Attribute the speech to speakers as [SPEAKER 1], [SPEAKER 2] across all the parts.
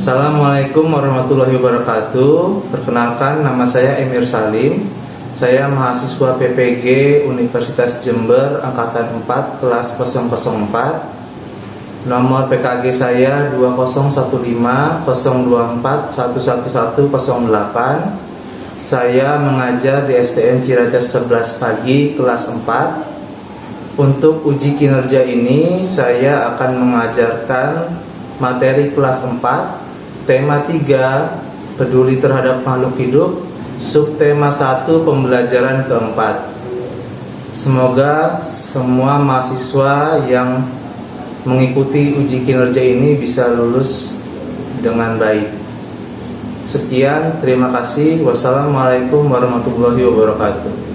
[SPEAKER 1] Assalamualaikum warahmatullahi wabarakatuh. Perkenalkan, nama saya Emir Salim. Saya mahasiswa PPG Universitas Jember Angkatan 4 kelas 004. Nomor PKG saya 201502411108. Saya mengajar di STN Ciracas 11 pagi kelas 4. Untuk uji kinerja ini saya akan mengajarkan materi kelas 4, tema 3, peduli terhadap makhluk hidup, subtema 1, pembelajaran keempat. Semoga semua mahasiswa yang mengikuti uji kinerja ini bisa lulus dengan baik. Sekian, terima kasih. Wassalamualaikum warahmatullahi wabarakatuh.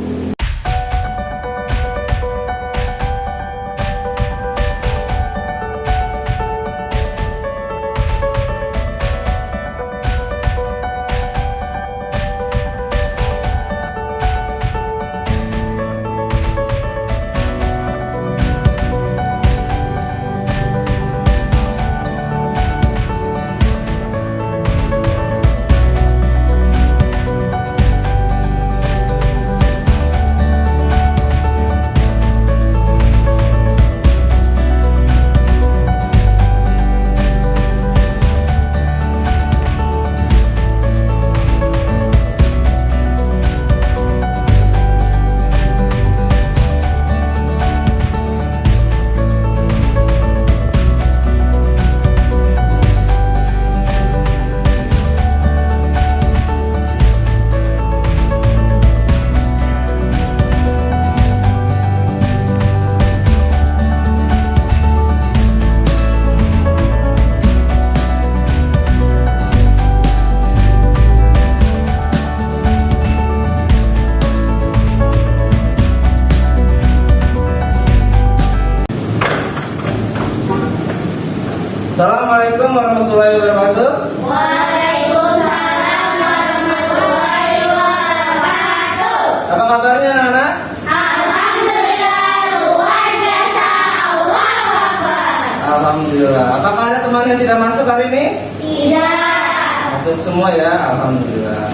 [SPEAKER 1] Assalamualaikum warahmatullahi wabarakatuh.
[SPEAKER 2] Waalaikumsalam warahmatullahi wabarakatuh.
[SPEAKER 1] Apa kabarnya anak-anak?
[SPEAKER 2] Alhamdulillah, luar biasa. Allahu Akbar.
[SPEAKER 1] Alhamdulillah. Apakah ada teman yang tidak masuk hari ini?
[SPEAKER 2] Tidak.
[SPEAKER 1] Masuk semua ya, alhamdulillah.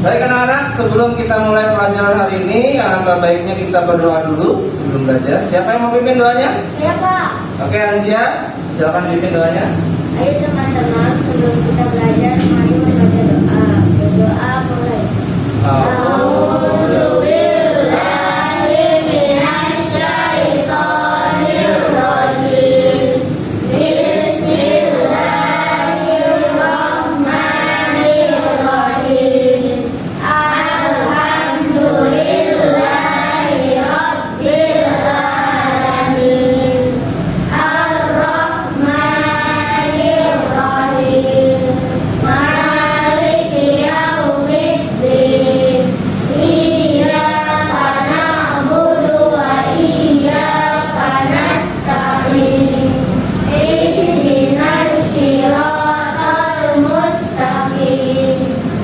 [SPEAKER 1] Baik anak-anak, sebelum kita mulai pelajaran hari ini, alangkah baiknya kita berdoa dulu sebelum belajar. Siapa yang mau pimpin doanya?
[SPEAKER 2] Ya Pak.
[SPEAKER 1] Oke, Anzia, silakan pimpin doanya.
[SPEAKER 2] Ayo teman-teman, sebelum kita belajar, mari membaca doa. Berdoa mulai. A'udzu billahi minasy syaithanir rajim. Bismillahirrahmanirrahim. Alhamdulillahi rabbil alamin. Ar-Rahmanir-Rahim. Maliki yaumiddin. Iyyaka na'budu wa iyyaka nasta'in. Ihdinas siratal mustaqim.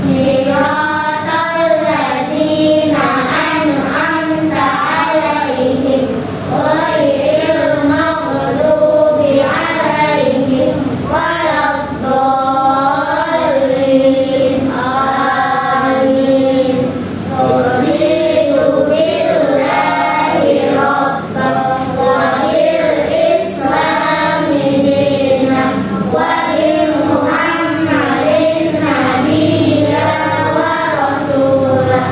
[SPEAKER 2] Siratal ladzina an'amta 'alaihim ghairil maghdubi 'alaihim waladdallin. Amin. Raditu billahi rabban wa bil islami dinan wa bi Muhammadin nabiyyan wa rasulah.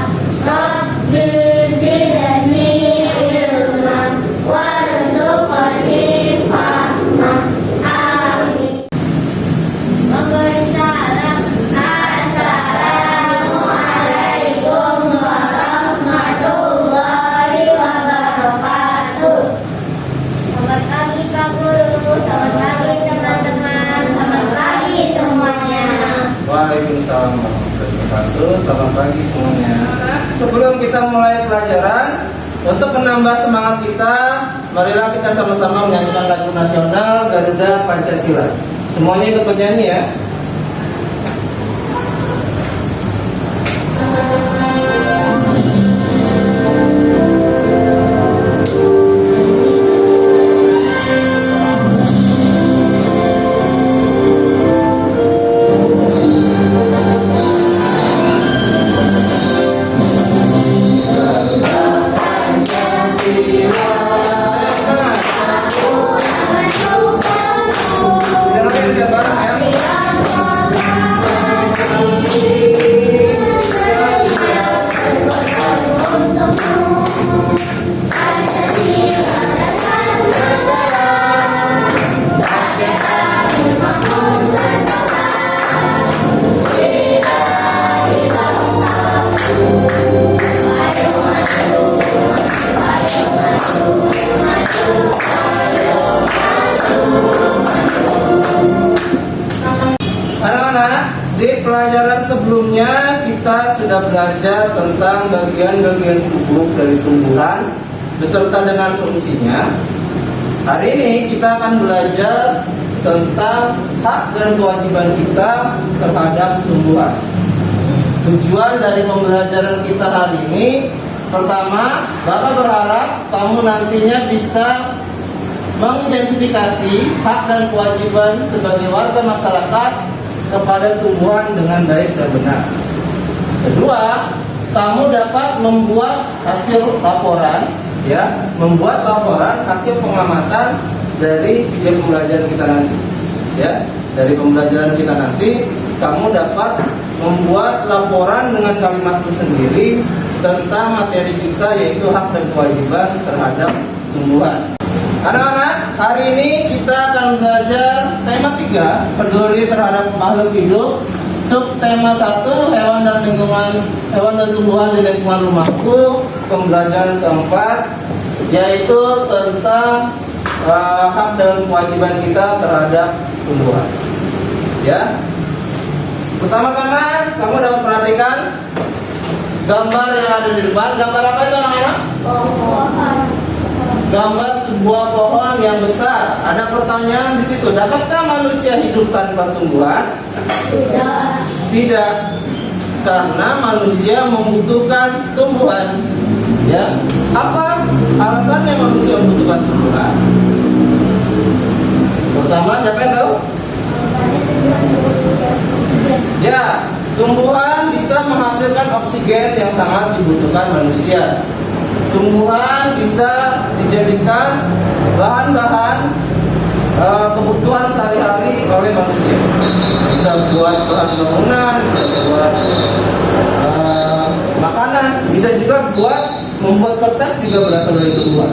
[SPEAKER 2] Rabbi zidni ilman warzuqni fahman. Amin. Assalamualaikum warahmatullahi wabarakatuh. Selamat pagi Pak Guru, selamat pagi teman-teman, selamat pagi semuanya.
[SPEAKER 1] Waalaikumsalam warahmatullahi wabarakatuh. Selamat pagi semuanya. Sebelum kita mulai pelajaran, untuk menambah semangat kita, marilah kita sama-sama menyanyikan lagu nasional Garuda Pancasila. Semuanya ikut bernyanyi ya. Di pelajaran sebelumnya kita sudah belajar tentang bagian-bagian tubuh dari tumbuhan beserta dengan fungsinya. Hari ini kita akan belajar tentang hak dan kewajiban kita terhadap tumbuhan. Tujuan dari pembelajaran kita hari ini, pertama, Bapak berharap kamu nantinya bisa mengidentifikasi hak dan kewajiban sebagai warga masyarakat kepada tumbuhan dengan baik dan benar. Kedua, kamu dapat membuat hasil laporan, membuat laporan hasil pengamatan dari video pembelajaran kita nanti. Dari pembelajaran kita nanti, kamu dapat membuat laporan dengan kalimat sendiri tentang materi kita, yaitu hak dan kewajiban terhadap tumbuhan. Anak-anak, hari ini kita akan belajar tema 3, peduli terhadap makhluk hidup. Subtema 1, hewan dan tumbuhan di lingkungan rumahku. Pembelajaran keempat, yaitu tentang hak dan kewajiban kita terhadap tumbuhan. Pertama-tama, kamu dapat perhatikan gambar yang ada di depan. Gambar apa itu, anak-anak? Gambar sebuah pohon yang besar. Ada pertanyaan di situ. Dapatkah manusia hidup tanpa tumbuhan? Tidak. Karena manusia membutuhkan tumbuhan. Apa alasannya manusia membutuhkan tumbuhan? Pertama, siapa yang tahu? Tumbuhan bisa menghasilkan oksigen yang sangat dibutuhkan manusia. Tumbuhan bisa dijadikan bahan-bahan kebutuhan sehari-hari oleh manusia. Bisa buat bahan bangunan, bisa buat makanan, bisa juga membuat kertas juga berasal dari tumbuhan.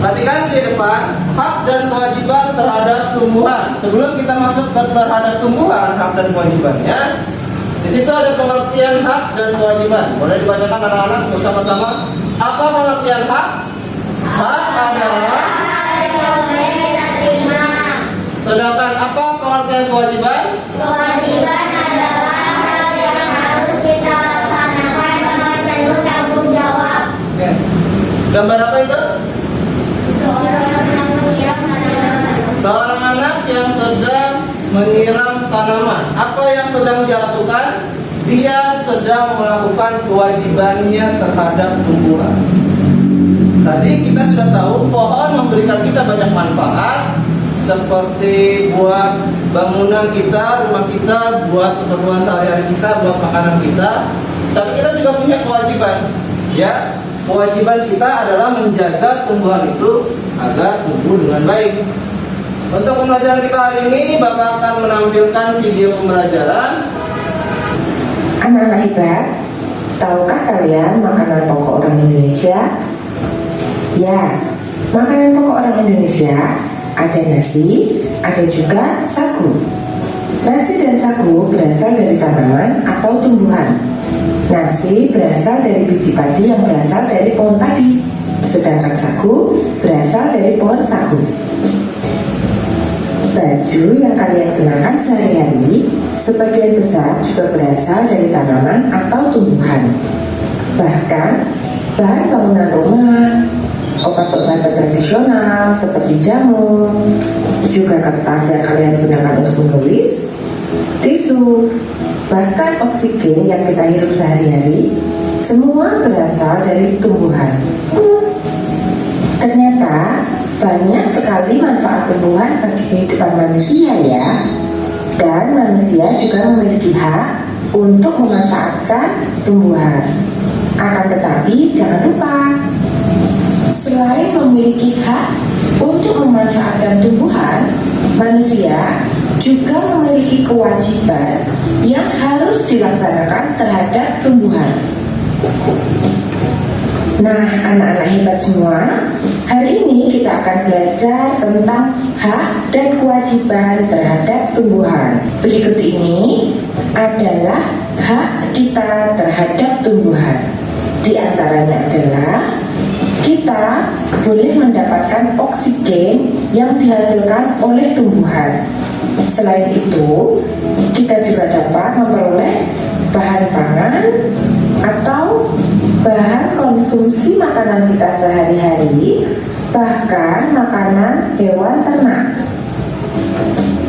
[SPEAKER 1] Perhatikan di depan, hak dan kewajiban terhadap tumbuhan. Sebelum kita masuk ke terhadap tumbuhan, hak dan kewajibannya, di situ ada pengertian hak dan kewajiban. Boleh dibacakan anak-anak bersama-sama. Apa pengertian hak? Hak adalah sedangkan apa pengertian kewajiban?
[SPEAKER 2] Kewajiban adalah hal yang harus kita laksanakan dengan penuh tanggung jawab.
[SPEAKER 1] Gambar apa itu?
[SPEAKER 2] Seorang anak yang
[SPEAKER 1] Seorang anak yang sedang menyiram tanaman. Apa yang sedang dia lakukan? Dia sedang melakukan kewajibannya terhadap tumbuhan. Tadi kita sudah tahu pohon memberikan kita banyak manfaat, seperti buat bangunan kita, rumah kita, buat keperluan sehari-hari kita, buat makanan kita. Tapi kita juga punya kewajiban. Kewajiban kita adalah menjaga tumbuhan itu agar tumbuh dengan baik. Untuk pembelajaran kita hari ini, Bapak akan menampilkan video pembelajaran.
[SPEAKER 3] Anak-anak hebat, tahukah kalian makanan pokok orang Indonesia? Ya, makanan pokok orang Indonesia ada nasi, ada juga sagu. Nasi dan sagu berasal dari tanaman atau tumbuhan. Nasi berasal dari biji padi yang berasal dari pohon padi, sedangkan sagu berasal dari pohon sagu. Baju yang kalian kenakan sehari-hari sebagian besar juga berasal dari tanaman atau tumbuhan. Bahkan bahan bangunan rumah, obat-obatan tradisional seperti jamu, juga kertas yang kalian gunakan untuk menulis, tisu, bahkan oksigen yang kita hirup sehari-hari, semua berasal dari tumbuhan. Ternyata banyak sekali manfaat tumbuhan bagi kehidupan manusia ya. Dan manusia juga memiliki hak untuk memanfaatkan tumbuhan. Akan tetapi jangan lupa, selain memiliki hak untuk memanfaatkan tumbuhan, manusia juga memiliki kewajiban yang harus dilaksanakan terhadap tumbuhan. Nah, anak-anak hebat semua, hari ini kita akan belajar tentang hak dan kewajiban terhadap tumbuhan. Berikut ini adalah hak kita terhadap tumbuhan. Di antaranya adalah kita boleh mendapatkan oksigen yang dihasilkan oleh tumbuhan. Selain itu, kita juga dapat memperoleh bahan pangan atau bahan konsumsi makanan kita sehari-hari, bahkan makanan hewan ternak.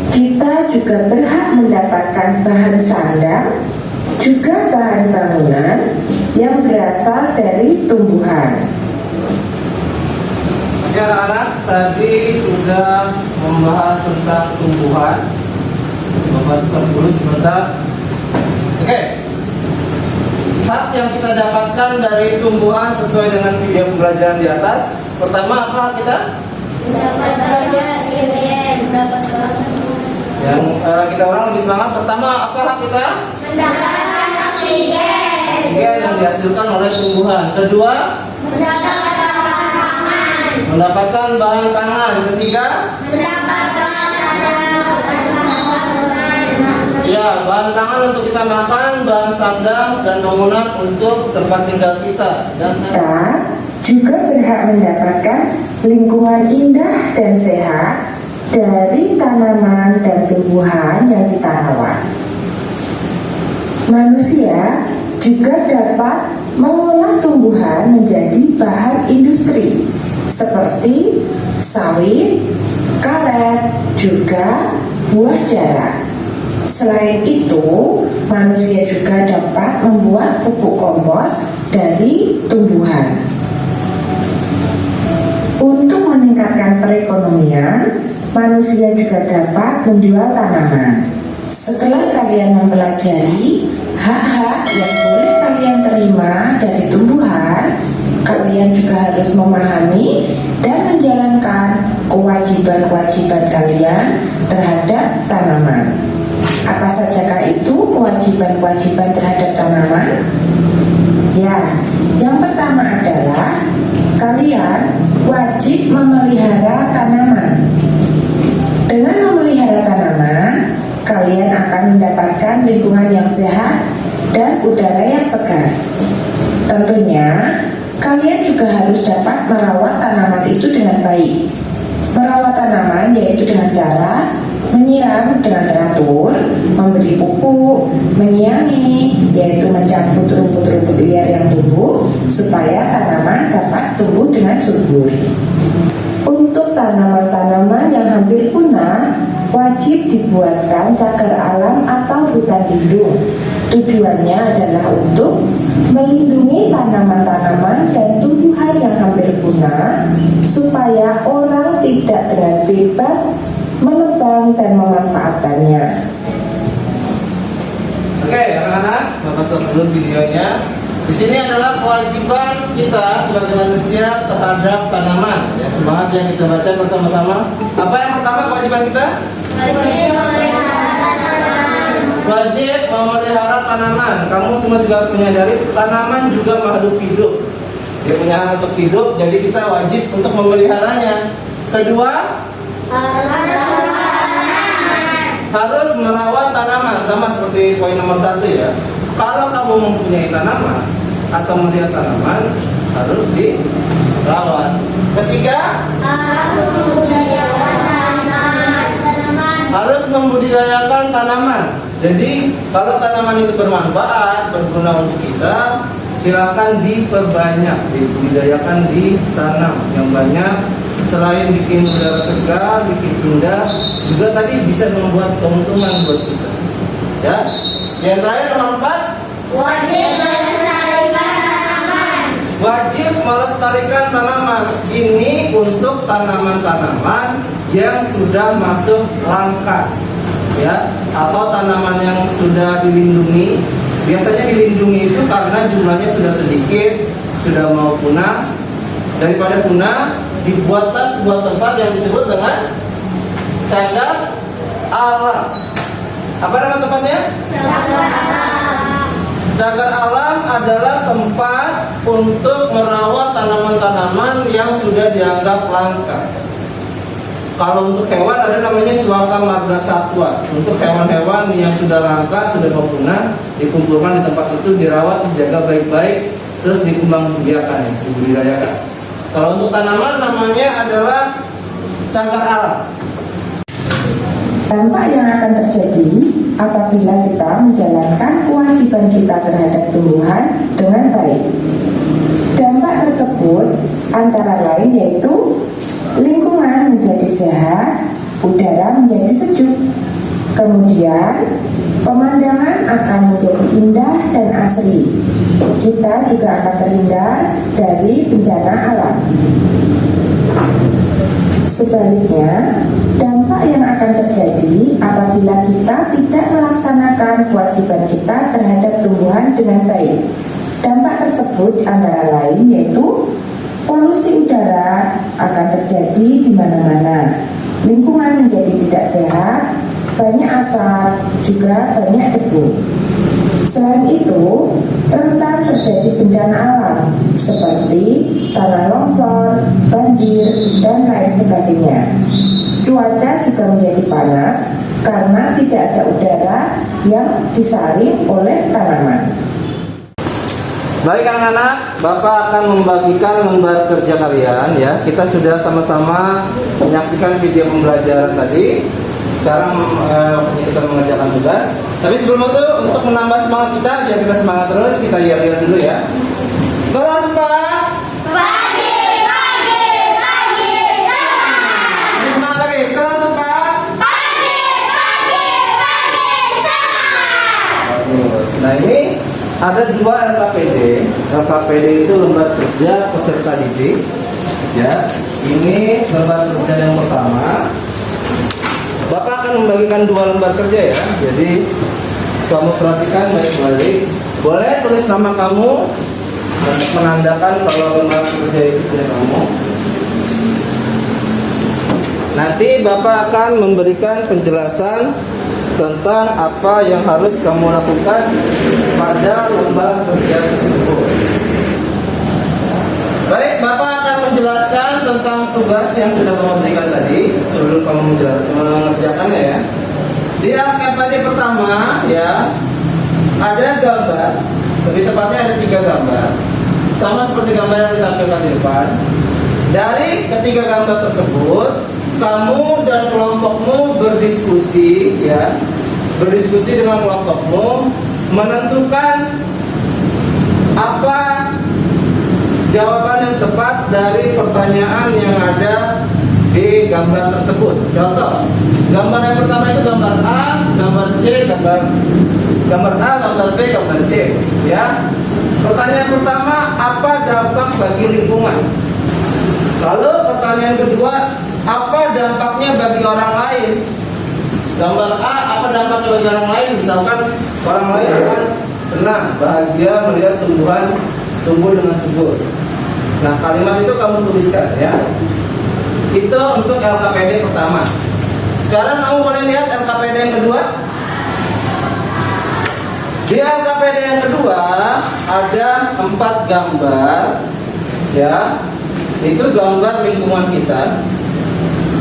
[SPEAKER 3] Kita juga berhak mendapatkan bahan sandang, juga bahan bangunan yang berasal dari tumbuhan.
[SPEAKER 1] Ya anak-anak, tadi sudah membahas tentang tumbuhan. Membahas dulu sebentar. Oke. Hak yang kita dapatkan dari tumbuhan sesuai dengan video pembelajaran di atas. Pertama, apa hak kita?
[SPEAKER 2] Dapat bagian, dapat
[SPEAKER 1] Yang kita ulang lebih semangat. Pertama, apa hak kita?
[SPEAKER 2] mendapatkan oksigen,
[SPEAKER 1] Oksigen yang dihasilkan oleh tumbuhan. Kedua,
[SPEAKER 2] mendapatkan pangan,
[SPEAKER 1] mendapatkan bahan pangan. Ketiga,
[SPEAKER 2] mendapatkan
[SPEAKER 1] ya, bahan pangan untuk kita makan, bahan sandang dan bangunan untuk tempat tinggal kita. Dan
[SPEAKER 3] Kita juga berhak mendapatkan lingkungan indah dan sehat dari tanaman dan tumbuhan yang kita rawat. Manusia juga dapat mengolah tumbuhan menjadi bahan industri seperti sawit, karet, juga buah jarak. Selain itu, manusia juga dapat membuat pupuk kompos dari tumbuhan. Untuk meningkatkan perekonomian, manusia juga dapat menjual tanaman. Setelah kalian mempelajari hak-hak yang boleh kalian terima dari tumbuhan, kalian juga harus memahami dan menjalankan kewajiban-kewajiban kalian terhadap tanaman. Apa sajakah itu kewajiban-kewajiban terhadap tanaman? Ya, yang pertama adalah kalian wajib memelihara tanaman. Dengan memelihara tanaman, kalian akan mendapatkan lingkungan yang sehat dan udara yang segar. Tentunya, kalian juga harus dapat merawat tanaman itu dengan baik. Merawat tanaman yaitu dengan cara menyiram dengan teratur, memberi pupuk, menyiangi, yaitu mencabut rumput-rumput liar yang tumbuh supaya tanaman dapat tumbuh dengan subur. Untuk tanaman-tanaman yang hampir punah, wajib dibuatkan cagar alam atau hutan lindung. Tujuannya adalah untuk melindungi tanaman-tanaman dan tumbuhan yang hampir punah supaya orang tidak dengan bebas menebang dan memanfaatkannya.
[SPEAKER 1] Oke, anak-anak, maka stop dulu videonya. Di sini adalah kewajiban kita sebagai manusia terhadap tanaman. Ya, semangat yang kita baca bersama-sama. Apa yang pertama kewajiban kita? Wajib memelihara tanaman. Kamu semua juga harus menyadari tanaman juga makhluk hidup. Dia punya hak untuk hidup, jadi kita wajib untuk memeliharanya. Kedua, harus merawat tanaman, sama seperti poin nomor 1 ya. Kalau kamu mempunyai tanaman atau melihat tanaman, harus dirawat. Ketiga, harus membudidayakan tanaman. Jadi kalau tanaman itu bermanfaat, berguna untuk kita, silakan diperbanyak, dibudidayakan, ditanam yang banyak. Selain bikin udara segar, bikin indah, juga tadi bisa membuat keuntungan buat kita. Ya. Yang terakhir nomor 4, wajib melestarikan tanaman. Ini untuk tanaman-tanaman yang sudah masuk langka, ya, atau tanaman yang sudah dilindungi. Biasanya dilindungi itu karena jumlahnya sudah sedikit, sudah mau punah. Daripada punah, dibuatlah sebuah tempat yang disebut dengan cagar alam. Apa nama tempatnya? Cagar alam adalah tempat untuk merawat tanaman-tanaman yang sudah dianggap langka. Kalau untuk hewan ada namanya Swaka Marga Satwa. Untuk hewan-hewan yang sudah langka, sudah mau punah, dikumpulkan di tempat itu, dirawat, dijaga baik-baik, terus dikembangbiakan, dibudidayakan. Kalau untuk tanaman namanya adalah cagar alam.
[SPEAKER 3] Dampak yang akan terjadi apabila kita menjalankan kewajiban kita terhadap tumbuhan dengan baik. Dampak tersebut antara lain yaitu lingkungan menjadi sehat, udara menjadi sejuk. Kemudian, pemandangan akan menjadi indah dan asri. Kita juga akan terhindar dari bencana alam. Sebaliknya, dampak yang akan terjadi apabila kita tidak melaksanakan kewajiban kita terhadap tumbuhan dengan baik. Dampak tersebut antara lain yaitu polusi udara akan terjadi di mana-mana. Lingkungan menjadi tidak sehat, banyak asap, juga banyak debu. Selain itu, rentan terjadi bencana alam seperti tanah longsor, banjir, dan lain sebagainya. Cuaca juga menjadi panas karena tidak ada udara yang disaring oleh tanaman.
[SPEAKER 1] Baik anak-anak, Bapak akan membagikan lembar kerja kalian ya. Kita sudah sama-sama menyaksikan video pembelajaran tadi. Sekarang kita mengerjakan tugas. Tapi sebelum itu, untuk menambah semangat kita, biar kita semangat terus, kita lihat dulu ya. Kelas 4.
[SPEAKER 2] Pagi, pagi, pagi, semangat.
[SPEAKER 1] Ini semangat lagi. Kelas 4.
[SPEAKER 2] Pagi, pagi, pagi, semangat.
[SPEAKER 1] Bagus. Nah ini ada 2 LKPD. LKPD itu lembar kerja peserta didik. Ya, ini lembar kerja yang pertama. Bapak akan membagikan 2 lembar kerja ya. Jadi kamu perhatikan baik-baik. Boleh tulis nama kamu untuk menandakan kalau lembar kerja itu punya kamu. Nanti Bapak akan memberikan penjelasan tentang apa yang harus kamu lakukan pada lembar kerja tersebut. Baik, Bapak akan menjelaskan tentang tugas yang sudah Bapak berikan tadi sebelum kamu mengerjakannya ya. Di LKPD pertama ya, ada gambar, lebih tepatnya ada 3 gambar. Sama seperti gambar yang ditampilkan di depan. Dari ketiga gambar tersebut, kamu dan kelompokmu berdiskusi ya. Berdiskusi dengan kelompokmu menentukan apa jawaban yang tepat dari pertanyaan yang ada di gambar tersebut. Contoh, gambar yang pertama itu gambar A, gambar C, gambar A, gambar B, gambar C. Ya. Pertanyaan pertama, apa dampak bagi lingkungan? Lalu pertanyaan kedua, apa dampaknya bagi orang lain? Gambar A, apa dampaknya bagi orang lain? Misalkan orang lain akan senang, bahagia melihat tumbuhan tumbuh dengan subur. Nah, kalimat itu kamu tuliskan ya. Itu untuk LKPD pertama. Sekarang kamu boleh lihat LKPD yang kedua. Di LKPD yang kedua ada 4 gambar ya. Itu gambar lingkungan kita.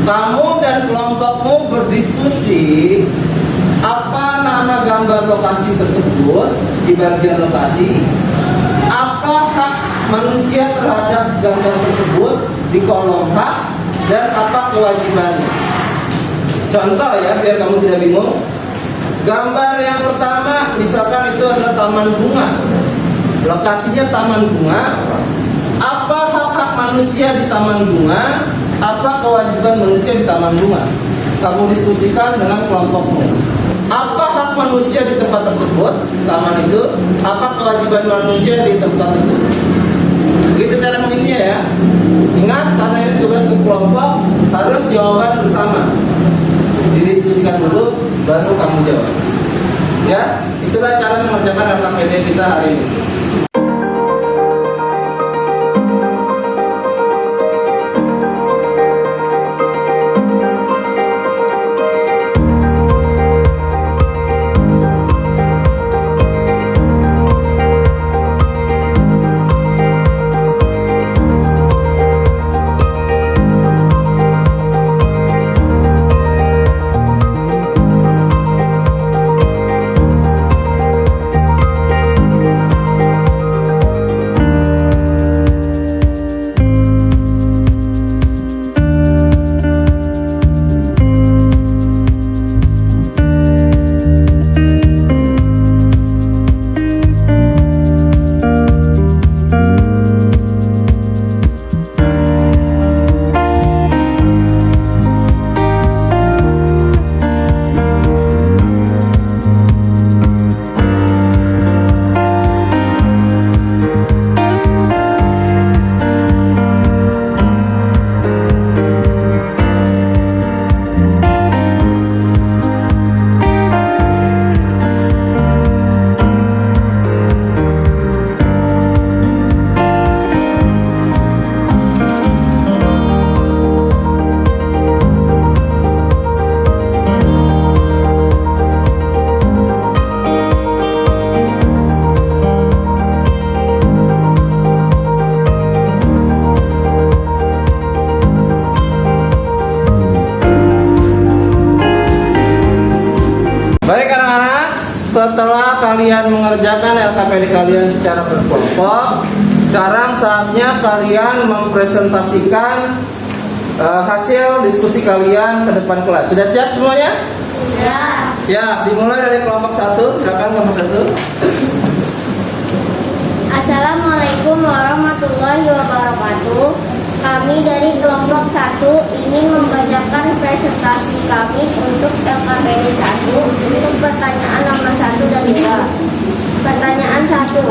[SPEAKER 1] Kamu dan kelompokmu berdiskusi apa nama gambar lokasi tersebut di bagian lokasi. Apa hak manusia terhadap gambar tersebut di kolom hak dan apa kewajibannya. Contoh ya, biar kamu tidak bingung. Gambar yang pertama misalkan itu adalah taman bunga. Lokasinya taman bunga. Apa hak-hak manusia di taman bunga? Apa kewajiban manusia di taman bunga? Kamu diskusikan dengan kelompokmu. Apa hak manusia di tempat tersebut, taman itu? Apa kewajiban manusia di tempat tersebut? Begitu cara mengisinya ya. Ingat, karena ini tugas kelompok, harus jawaban bersama. Didiskusikan dulu, baru kamu jawab. Ya, itulah cara mengerjakan LKPD kita hari ini. Baik anak-anak, setelah kalian mengerjakan LKPD kalian secara berkelompok, sekarang saatnya kalian mempresentasikan hasil diskusi kalian ke depan kelas. Sudah siap semuanya?
[SPEAKER 2] Ya.
[SPEAKER 1] Siap. Dimulai dari kelompok 1. Silakan kelompok 1.
[SPEAKER 2] Assalamualaikum warahmatullahi wabarakatuh. Kami dari kelompok 1 ingin membacakan presentasi kami untuk LKPD 1 untuk pertanyaan nomor 1 dan 2. Pertanyaan 1.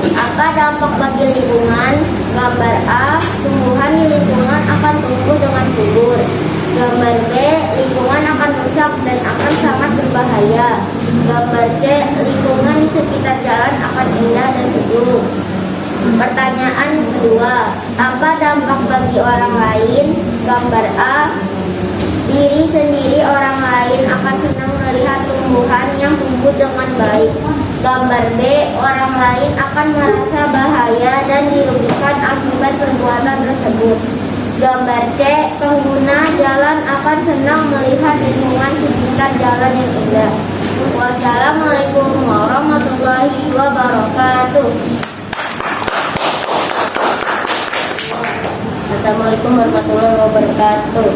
[SPEAKER 2] Apa dampak bagi lingkungan? Gambar A. Tumbuhan di lingkungan akan tumbuh dengan subur. Gambar B. Lingkungan akan rusak dan akan sangat berbahaya. Gambar C. Lingkungan di sekitar jalan akan indah dan sejuk. Pertanyaan kedua, apa dampak bagi orang lain? Gambar A. Diri sendiri orang lain akan senang melihat tumbuhan yang tumbuh dengan baik. Gambar B. Orang lain akan merasa bahaya dan dirugikan akibat perbuatan tersebut. Gambar C. Pengguna jalan akan senang melihat lingkungan sekitar jalan yang indah. Wassalamualaikum warahmatullahi wabarakatuh. Assalamualaikum warahmatullahi wabarakatuh.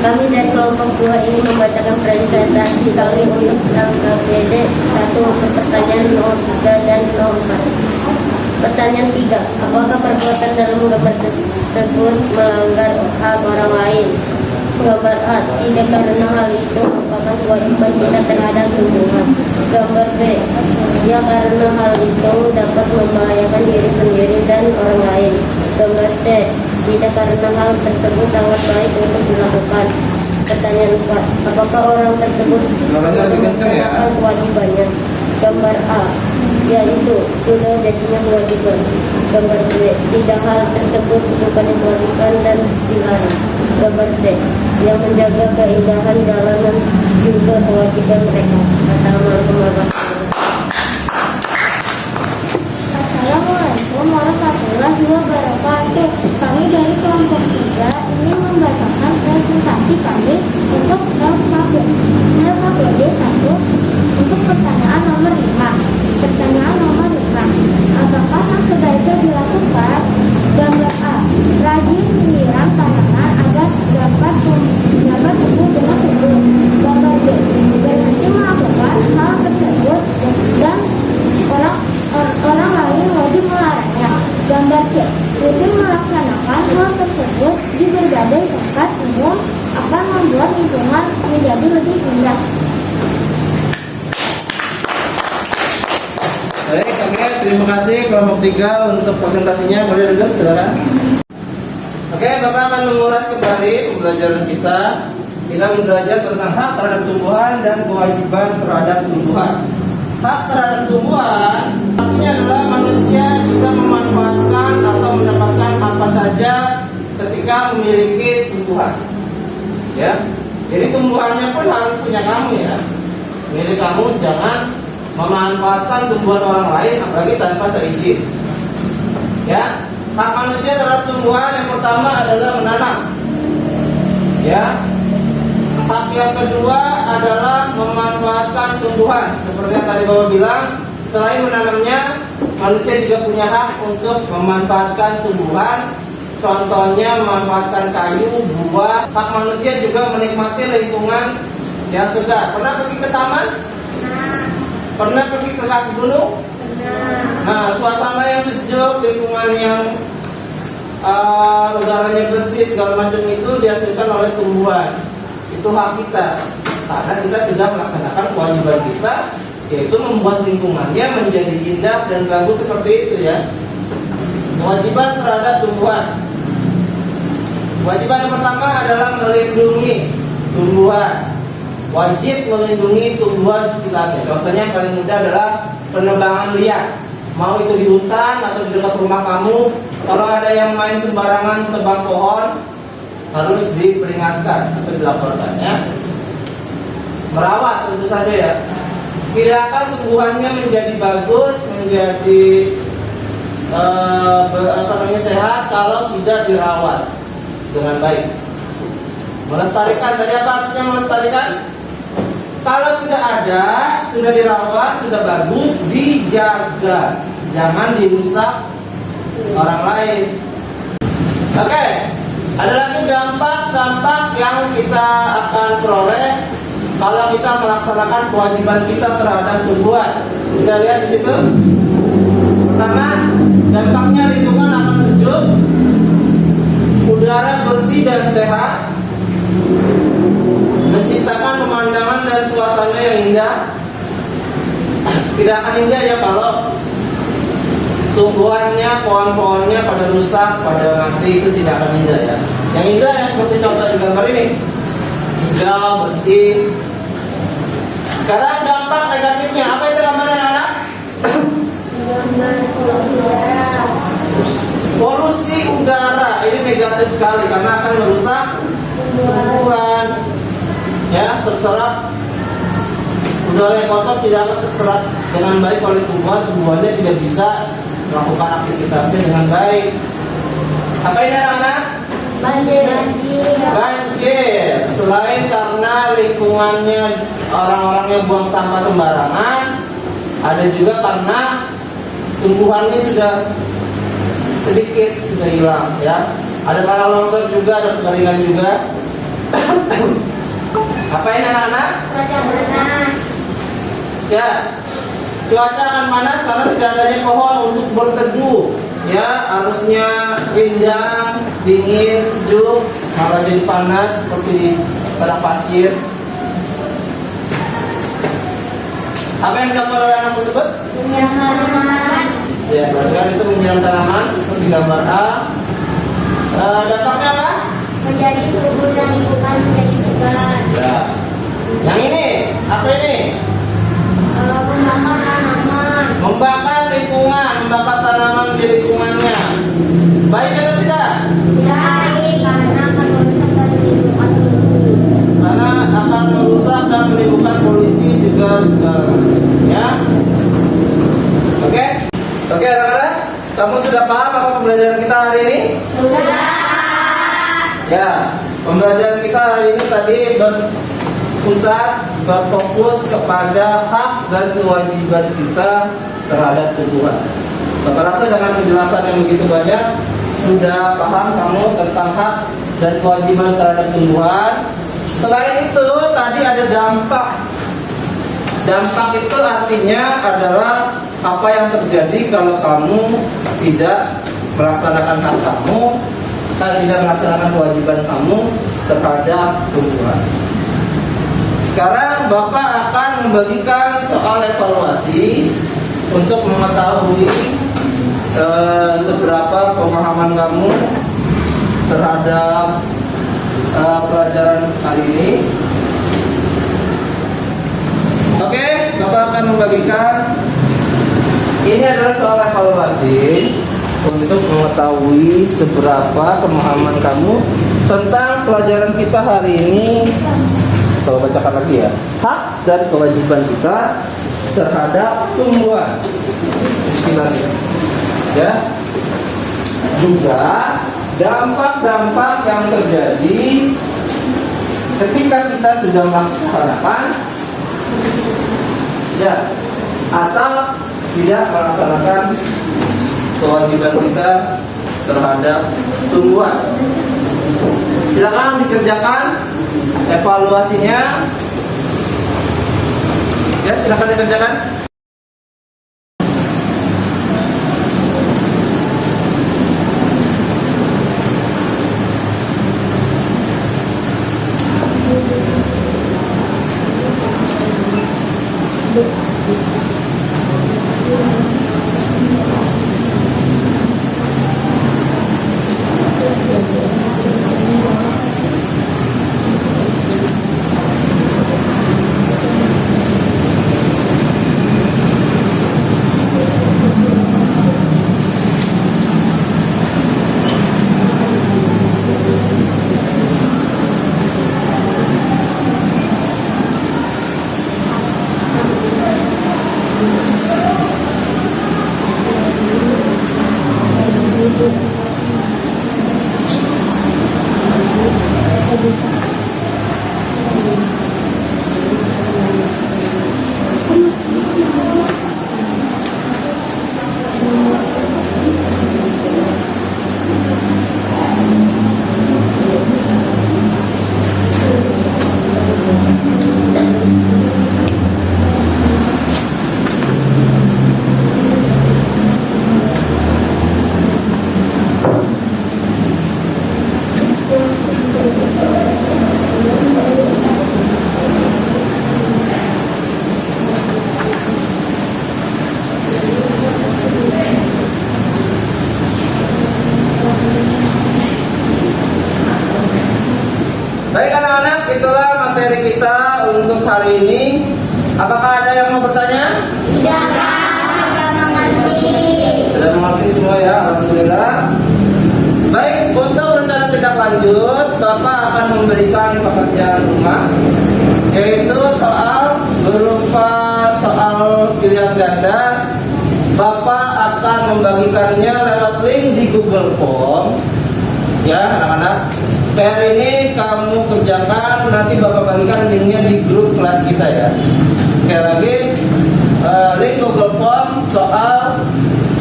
[SPEAKER 2] Kami dari kelompok 2 ingin membacakan presentasi kami untuk LKPD 1 untuk pertanyaan nomor 3 dan nomor 4. Pertanyaan 3. Apakah perbuatan dalam gambar tersebut melanggar hak orang lain? Gambar A. Tidak, karena hal itu merupakan kewajiban kita terhadap lingkungan. Gambar B. Ya, karena hal itu dapat membahayakan diri sendiri dan orang lain. Gambar C. Tidak, karena hal tersebut sangat baik untuk dilakukan. Pertanyaan 4. Apakah orang tersebut melakukan kewajibannya? Gambar A. Yaitu sudah jadinya kewajiban. Gambar B. Tidak, hal tersebut bukan kewajiban dan dilarang. Gambar C. Yang menjaga keindahan jalanan juga kewajiban mereka. Assalamualaikum warahmatullahi wabarakatuh. Assalamualaikum warahmatullahi wabarakatuh. Kami dari kelompok 3 ingin membacakan presentasi kami untuk LKPD 1 untuk pertanyaan nomor 5. Pertanyaan nomor 5. Apakah yang sebaiknya dilakukan? Gambar A. Rajin menyiram tanaman agar dapat tumbuh dengan subur. Gambar B. Berhenti melakukan hal tersebut dan orang lain wajib melarangnya. Gambar C. Rutin melaksanakan hal tersebut di berbagai tempat umum akan membuat lingkungan menjadi lebih indah.
[SPEAKER 1] Baik, oke, terima kasih kelompok 3 untuk presentasinya. Boleh duduk, silakan. Oke, Bapak akan mengulas kembali pembelajaran kita. Kita belajar tentang hak terhadap tumbuhan dan kewajiban terhadap tumbuhan. Hak terhadap tumbuhan artinya adalah manusia bisa memanfaatkan atau mendapatkan apa saja ketika memiliki tumbuhan. Ya, jadi tumbuhannya pun harus punya kamu ya. Milik kamu, jangan memanfaatkan tumbuhan orang lain apalagi tanpa seizin. Ya, hak manusia terhadap tumbuhan yang pertama adalah menanam. Ya, hak yang kedua adalah memanfaatkan tumbuhan. Seperti yang tadi Bapak bilang, selain menanamnya, manusia juga punya hak untuk memanfaatkan tumbuhan. Contohnya memanfaatkan kayu, buah. Hak manusia juga menikmati lingkungan yang segar. Pernah pergi ke taman? Pernah pergi ke kaki gunung? Nah, suasana yang sejuk, lingkungan yang udaranya bersih, segala macam itu dihasilkan oleh tumbuhan. Itu hak kita, karena kita sudah melaksanakan kewajiban kita, yaitu membuat lingkungannya menjadi indah dan bagus seperti itu ya. Kewajiban terhadap tumbuhan. Kewajiban yang pertama adalah melindungi tumbuhan. Wajib melindungi tumbuhan di sekitarnya. Contohnya yang paling mudah adalah penebangan liar. Mau itu di hutan atau di dekat rumah kamu, kalau ada yang main sembarangan tebang pohon, harus diperingatkan atau dilaporkan ya. Merawat tentu saja ya. Biarkan tumbuhannya menjadi bagus, menjadi sehat kalau tidak dirawat dengan baik. Melestarikan, tadi apa artinya melestarikan? kalau sudah ada, sudah dirawat, sudah bagus, dijaga, jangan dirusak orang lain. Oke, ada lagi dampak-dampak yang kita akan peroleh kalau kita melaksanakan kewajiban kita terhadap tumbuhan. Bisa lihat di situ. Pertama, dampaknya lingkungan akan sejuk, udara bersih dan sehat, menciptakan pemandangan dan suasana yang indah. Tidak akan indah ya kalau tumbuhannya, pohon-pohonnya pada rusak, pada mati, itu tidak akan indah ya. Yang indah yang seperti contoh di gambar ini, hijau, bersih. Sekarang dampak negatifnya, apa itu gambarnya anak? Polusi udara, ini negatif sekali karena akan merusak tumbuhan. Ya, terserap udara yang kotor tidak akan terserap dengan baik oleh tumbuhan, tumbuhannya tidak bisa melakukan aktivitasnya dengan baik. Apa ini anak-anak? Banjir. Selain karena lingkungannya orang-orangnya buang sampah sembarangan, ada juga karena tumbuhannya sudah sedikit, sudah hilang ya. Ada tanah longsor juga, ada kekeringan juga. Apa ini anak-anak? Ya, cuaca akan panas karena tidak adanya pohon untuk berteduh. Ya, harusnya rindang, dingin, sejuk, malah jadi panas seperti di padang pasir. Apa yang digambar oleh anak tersebut? Ya, berarti kan itu menyiram tanaman seperti gambar A. Dampaknya apa?
[SPEAKER 2] Menjadi subur dan lingkungan menjadi segar.
[SPEAKER 1] Ya. Yang ini, apa ini?
[SPEAKER 2] Membakar tanaman.
[SPEAKER 1] Membakar lingkungan, membakar tanaman di lingkungannya. Baik atau tidak?
[SPEAKER 2] Baik, karena akan merusak dan menimbulkan polusi.
[SPEAKER 1] Karena akan merusak dan menimbulkan polusi juga segala macam. Ya. Oke? Oke, anak-anak, kamu sudah paham apa pembelajaran kita hari ini?
[SPEAKER 2] Sudah.
[SPEAKER 1] Ya, pembelajaran kita hari ini tadi berfokus kepada hak dan kewajiban kita terhadap tumbuhan. Bapak rasa dengan penjelasan yang begitu banyak sudah paham kamu tentang hak dan kewajiban terhadap tumbuhan. Selain itu tadi ada dampak. Dampak itu artinya adalah apa yang terjadi kalau kamu tidak melaksanakan hak kamu, tidak melaksanakan kewajiban kamu terhadap tumbuhan. Sekarang Bapak akan membagikan soal evaluasi untuk mengetahui seberapa pemahaman kamu terhadap pelajaran kali ini. Oke, Bapak akan membagikan. Ini adalah soal evaluasi untuk mengetahui seberapa pemahaman kamu tentang pelajaran kita hari ini. Kalau bacakan lagi ya, hak dan kewajiban kita terhadap tumbuhan. Bismillahirrahmanirrahim. Ya, juga dampak-dampak yang terjadi ketika kita sudah melaksanakan ya atau tidak melaksanakan kewajiban kita terhadap tumbuhan. Silakan dikerjakan evaluasinya. Ya, silakan dikerjakan. ini? Apakah ada yang mau bertanya?
[SPEAKER 2] Tidak, sudah mengerti.
[SPEAKER 1] Sudah mengerti semua ya, alhamdulillah. Baik, untuk rencana tindak lanjut, Bapak akan memberikan pekerjaan rumah, yaitu soal berupa soal pilihan ganda. Bapak akan membagikannya lewat link di Google Form. Ya, anak-anak. PR ini kamu kerjakan, nanti Bapak bagikan linknya di grup kelas kita ya. Sekali lagi, link Google Form soal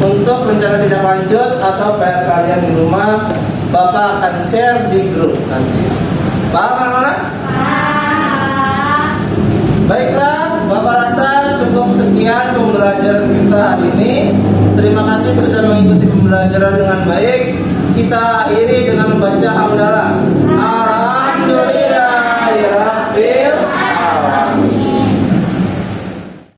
[SPEAKER 1] untuk rencana tindak lanjut atau PR kalian di rumah, Bapak akan share di grup nanti. Paham anak-anak? Baiklah, Bapak rasa cukup sekian pembelajaran kita hari ini. Terima kasih sudah mengikuti pembelajaran dengan baik. Kita akhiri dengan membaca hamdalah.